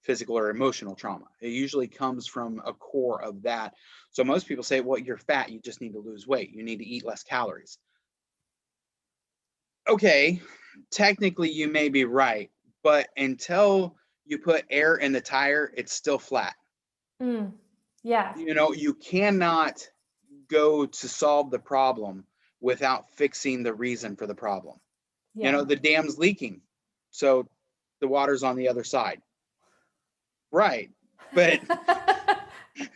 physical or emotional trauma. It usually comes from a core of that. So most people say, well, you're fat, you just need to lose weight, you need to eat less calories. Okay, technically you may be right, but until you put air in the tire, it's still flat. Mm. Yeah. You know, you cannot go to solve the problem without fixing the reason for the problem. You Yeah. know, the dam's leaking, so the water's on the other side. Right. But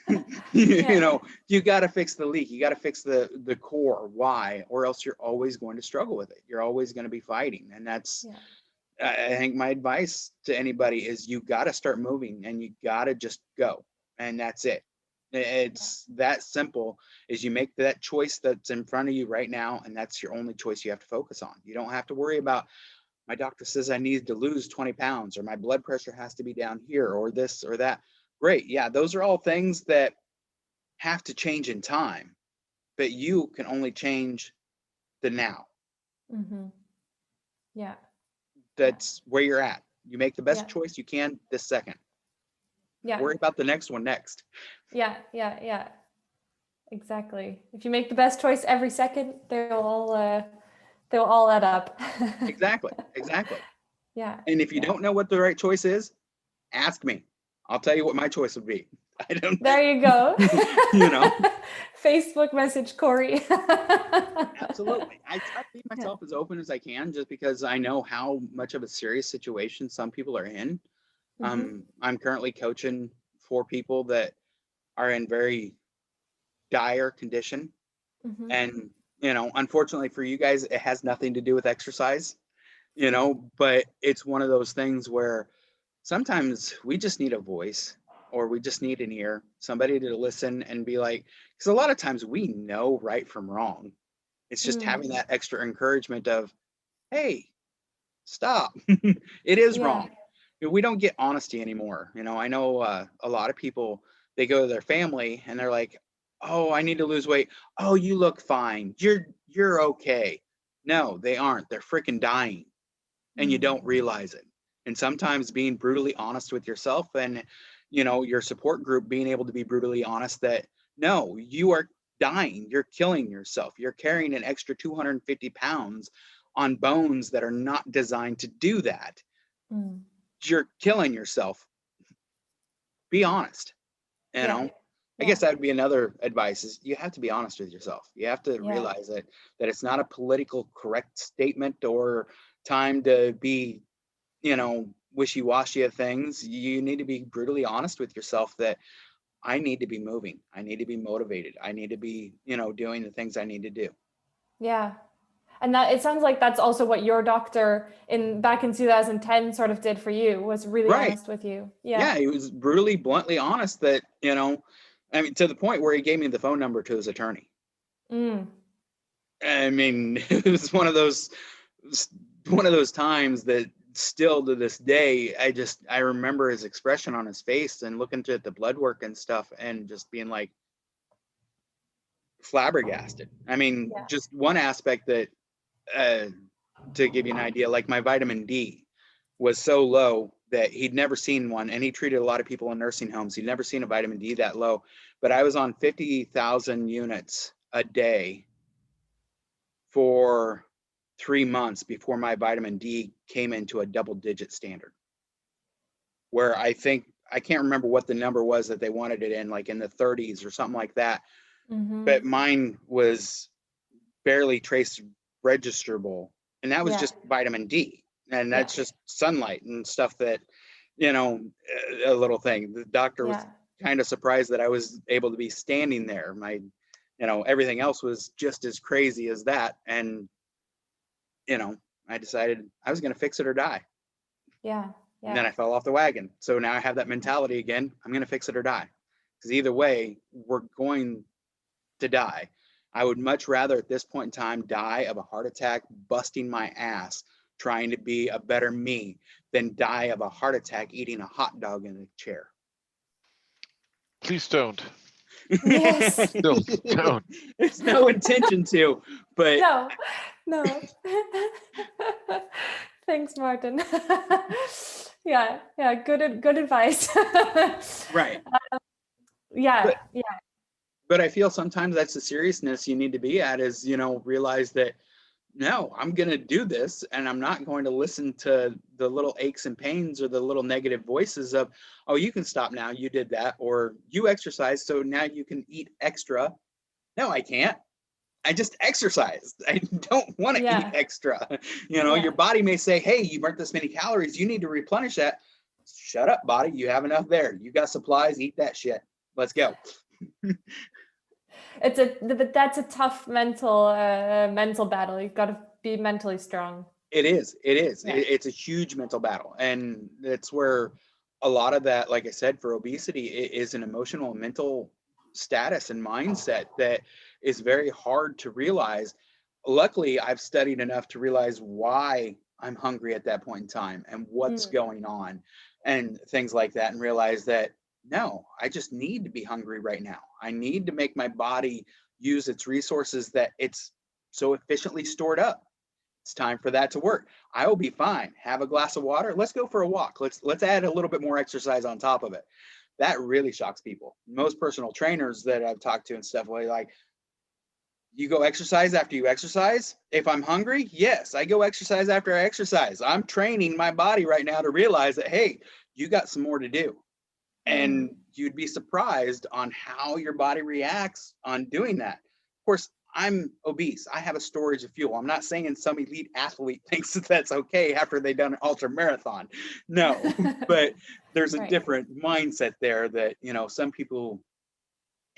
you Yeah. know, you got to fix the leak. You got to fix the core why, or else you're always going to struggle with it. You're always going to be fighting. And that's, Yeah. I think my advice to anybody is you got to start moving and you got to just go. And that's it. It's that simple. Is you make that choice that's in front of you right now, and that's your only choice you have to focus on. You don't have to worry about, my doctor says I need to lose 20 pounds, or my blood pressure has to be down here, or this or that. Great. Yeah, those are all things that have to change in time, but you can only change the now. Mm-hmm. Yeah. Yeah. That's where you're at. You make the best Yeah. choice you can this second. Yeah. Worry about the next one next. Yeah. Yeah. Yeah. Exactly. If you make the best choice every second, they'll all add up. Exactly. Exactly. Yeah. And if you Yeah. don't know what the right choice is, ask me. I'll tell you what my choice would be. I don't, There you go. you know, Facebook message Corey. absolutely. I try to keep Yeah. myself as open as I can, just because I know how much of a serious situation some people are in. Mm-hmm. I'm currently coaching 4 people that are in very dire condition. Mm-hmm. And, you know, unfortunately for you guys, it has nothing to do with exercise, you know, but it's one of those things where sometimes we just need a voice, or we just need an ear, somebody to listen and be like, because a lot of times we know right from wrong. It's just Mm. having that extra encouragement of, hey, stop. It is Yeah. wrong. We don't get honesty anymore. You know, I know a lot of people, they go to their family and they're like, oh, I need to lose weight. Oh, you look fine. You're okay. No, they aren't. They're freaking dying, and you Mm. don't realize it. And sometimes being brutally honest with yourself, and, you know, your support group being able to be brutally honest that, no, you are dying. You're killing yourself. You're carrying an extra 250 pounds on bones that are not designed to do that. Mm. You're killing yourself. Be honest. You Yeah. know, I Yeah. guess that would be another advice, is you have to be honest with yourself. You have to Yeah. realize that it's not a political correct statement or time to be, you know, wishy-washy of things. You need to be brutally honest with yourself that I need to be moving. I need to be motivated. I need to be, you know, doing the things I need to do. Yeah. And that, it sounds like that's also what your doctor in back in 2010 sort of did for you, was really Right. honest with you. Yeah. Yeah, he was brutally, bluntly honest that, you know, I mean, to the point where he gave me the phone number to his attorney. Mm. I mean, it was one of those times that still to this day, I remember his expression on his face and looking at the blood work and stuff and just being like flabbergasted. I mean, Yeah. just one aspect that, to give you an idea, like my vitamin D was so low that he'd never seen one, and he treated a lot of people in nursing homes. He'd never seen a vitamin D that low, but I was on 50,000 units a day for 3 months before my vitamin D came into a double-digit standard, where I can't remember what the number was that they wanted it in, like in the 30s or something like that. But mine was barely trace registerable, and that was just vitamin D, and that's just sunlight and stuff that, a little thing. The doctor was kind of surprised that I was able to be standing there. My, everything else was just as crazy as that, and I decided I was going to fix it or die. And then I fell off the wagon. So now I have that mentality again. I'm going to fix it or die, because either way we're going to die. I would much rather at this point in time die of a heart attack busting my ass trying to be a better me than die of a heart attack eating a hot dog in a chair. Please don't. Yes. Don't. There's no intention to, but no. Thanks, Martin. Yeah, good advice. right. But I feel sometimes that's the seriousness you need to be at, is, realize that, no, I'm going to do this, and I'm not going to listen to the little aches and pains or the little negative voices of, oh, you can stop now, you did that, or you exercise, so now you can eat extra. No, I can't. I just exercised. I don't want to eat extra. Your body may say, hey, you burnt this many calories, you need to replenish that. Shut up, body. You have enough there. You got supplies, eat that shit. Let's go. But that's a tough mental battle. You've got to be mentally strong. It is. Yeah. It's a huge mental battle, and it's where a lot of that, like I said, for obesity, it is an emotional and mental status and mindset that is very hard to realize. Luckily, I've studied enough to realize why I'm hungry at that point in time and what's going on and things like that, and realize that, no, I just need to be hungry right now. I need to make my body use its resources that it's so efficiently stored up. It's time for that to work. I will be fine. Have a glass of water. Let's go for a walk. Let's add a little bit more exercise on top of it. That really shocks people. Most personal trainers that I've talked to and stuff, like, you go exercise after you exercise? If I'm hungry, yes, I go exercise after I exercise. I'm training my body right now to realize that, hey, you got some more to do. And you'd be surprised on how your body reacts on doing that. Of course, I'm obese. I have a storage of fuel. I'm not saying some elite athlete thinks that that's okay after they've done an ultra marathon. No, but there's a different mindset there that, some people,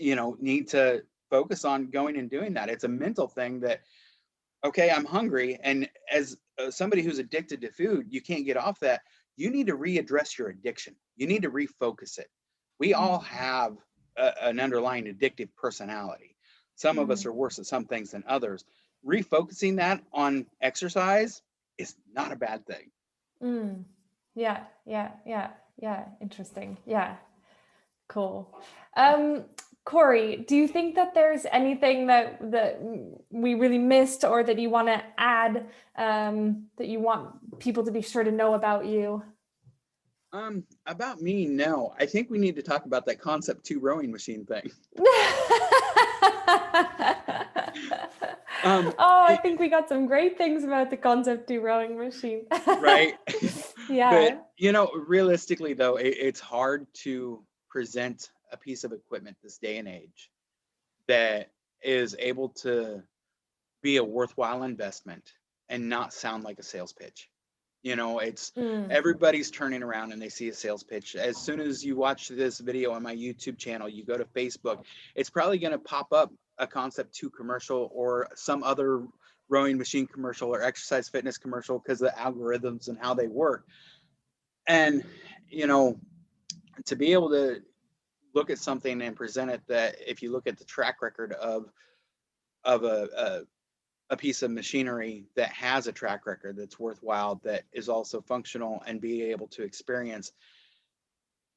need to focus on going and doing that. It's a mental thing that, okay, I'm hungry. And as somebody who's addicted to food, you can't get off that. You need to readdress your addiction. You need to refocus it. We all have an underlying addictive personality. Some of us are worse at some things than others. Refocusing that on exercise is not a bad thing. Yeah. Interesting. Yeah. Cool. Corey, do you think that there's anything that we really missed, or that you want to add, that you want people to be sure to know about you? About me, no. I think we need to talk about that Concept 2 rowing machine thing. I think we got some great things about the Concept 2 rowing machine. Right? Yeah. But, realistically, though, it's hard to present a piece of equipment this day and age that is able to be a worthwhile investment and not sound like a sales pitch. It's everybody's turning around and they see a sales pitch. As soon as you watch this video on my YouTube channel, you go to Facebook, it's probably going to pop up a Concept 2 commercial or some other rowing machine commercial or exercise fitness commercial, because of the algorithms and how they work. And, to be able to look at something and present it, that if you look at the track record of a a piece of machinery that has a track record that's worthwhile, that is also functional and be able to experience.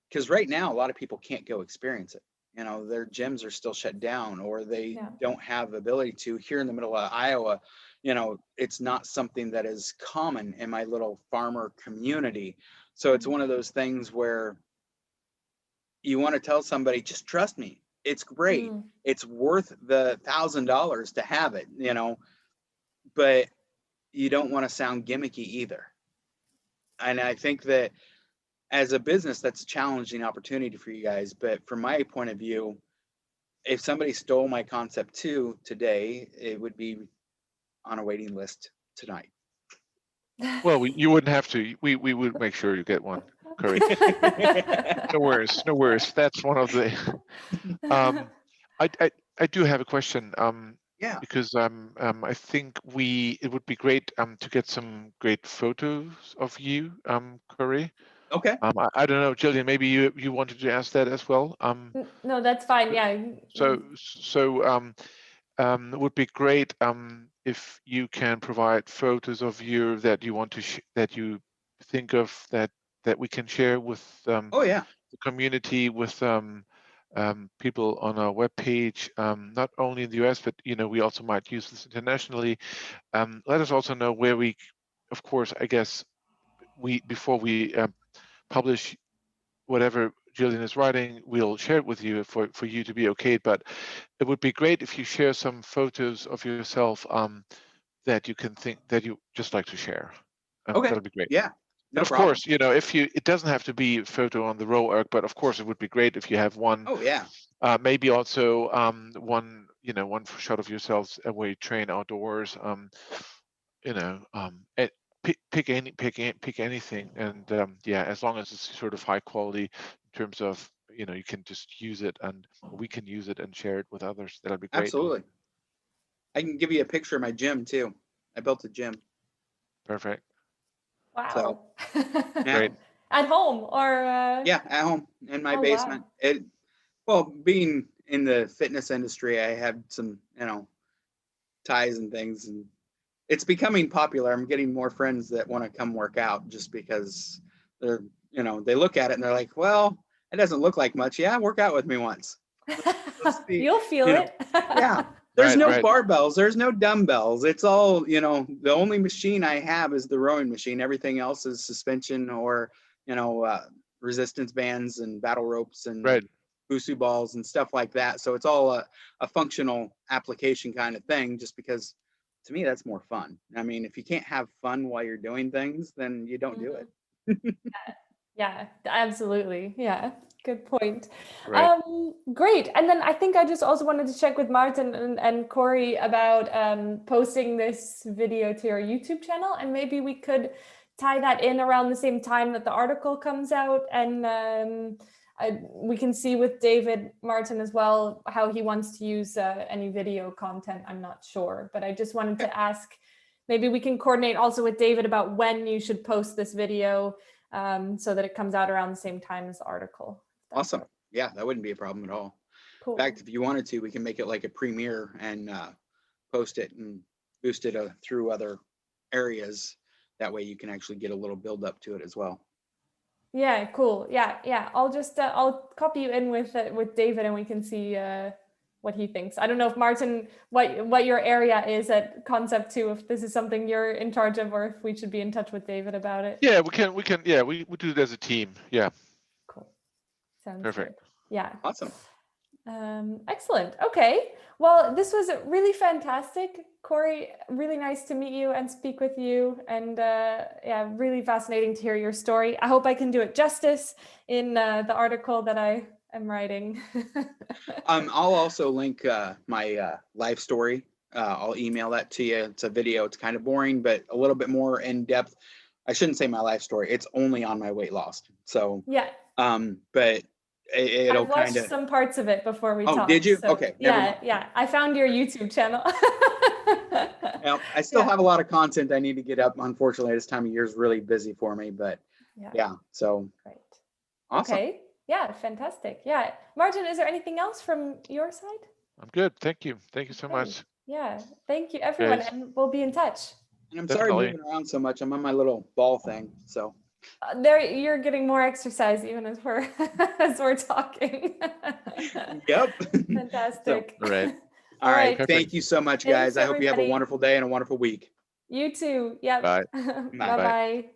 Because right now, a lot of people can't go experience it. You know, their gyms are still shut down, or they Yeah. don't have the ability to. Here in the middle of Iowa, you know, it's not something that is common in my little farmer community. So it's one of those things where you want to tell somebody, just trust me, it's great. Mm. It's worth the $1,000 to have it, you know, but you don't want to sound gimmicky either. And I think that as a business, that's a challenging opportunity for you guys. But from my point of view, if somebody stole my concept 2 today, it would be on a waiting list tonight. Well, you wouldn't have to. We would make sure you get one, Curry. No worries, no worries. That's one of the. I do have a question. Yeah. Because I think it would be great to get some great photos of you, Curry. Okay. I don't know, Jillian, maybe you wanted to ask that as well. No, that's fine. Yeah. So it would be great if you can provide photos of you that you want to that you think of that we can share with Oh yeah. the community, with people on our webpage, not only in the US, but we also might use this internationally. Let us also know where we, of course, I guess before we publish whatever Jillian is writing, we'll share it with you for you to be okay. But it would be great if you share some photos of yourself that you can think that you just like to share. Okay. That'll be great. Yeah. But No of problem. course, if it doesn't have to be a photo on the row arc, but of course it would be great if you have one. Oh yeah. Maybe also one shot of yourselves where you train outdoors. Pick anything, and yeah, as long as it's sort of high quality in terms of you can just use it, and we can use it and share it with others. That'll be great. Absolutely. I can give you a picture of my gym too. I built a gym. Perfect. Wow. So, yeah. Great. At home or Yeah, at home in my oh, basement. wow. Well, being in the fitness industry, I have some, ties and things, and it's becoming popular. I'm getting more friends that want to come work out just because they're, they look at it and they're like, well, it doesn't look like much. Yeah, work out with me once. Let's see, You'll feel it. yeah. There's Right, no right. barbells. There's no dumbbells. It's all, the only machine I have is the rowing machine. Everything else is suspension or, resistance bands and battle ropes and Right. Busu balls and stuff like that. So it's all a functional application kind of thing, just because to me, that's more fun. I mean, if you can't have fun while you're doing things, then you don't do it. Yeah, absolutely. Yeah, good point. Right. Great. And then I think I just also wanted to check with Martin and Corey about posting this video to your YouTube channel, and maybe we could tie that in around the same time that the article comes out, and we can see with David Martin as well how he wants to use any video content. I'm not sure, but I just wanted to ask, maybe we can coordinate also with David about when you should post this video, so that it comes out around the same time as the article. Awesome. Yeah, that wouldn't be a problem at all. Cool. In fact, if you wanted to, we can make it like a premiere and post it and boost it through other areas. That way you can actually get a little build up to it as well. Yeah, cool. Yeah. I'll just I'll copy you in with David, and we can see what he thinks. I don't know if Martin, what your area is at Concept 2, if this is something you're in charge of, or if we should be in touch with David about it. Yeah, we can. Yeah, we do it as a team. Yeah. Cool. Sounds Perfect. good. Yeah. Awesome. Excellent. Okay. Well, this was really fantastic, Corey. Really nice to meet you and speak with you, and yeah, really fascinating to hear your story. I hope I can do it justice in the article that I am writing. I'll also link my life story. I'll email that to you. It's a video. It's kind of boring, but a little bit more in depth. I shouldn't say my life story. It's only on my weight loss. So yeah. But it'll I watched kind of some parts of it before we talked. Did you? So, Okay. Never mind. Yeah. I found your YouTube channel. Well, I still have a lot of content I need to get up. Unfortunately, this time of year is really busy for me, but yeah. So great. Awesome. Okay. Yeah, fantastic. Yeah. Martin, is there anything else from your side? I'm good. Thank you. Thank you so much. Yeah. Thank you, everyone. Guys, And we'll be in touch. And I'm sorry definitely. moving around so much. I'm on my little ball thing. So There, you're getting more exercise even as we're as we're talking. yep. So Fantastic. All right. all right. right. Perfect. Thank you so much, Thanks, guys. I hope you have a everybody. wonderful day and a wonderful week. You too. Yep. Bye. Bye. Bye bye.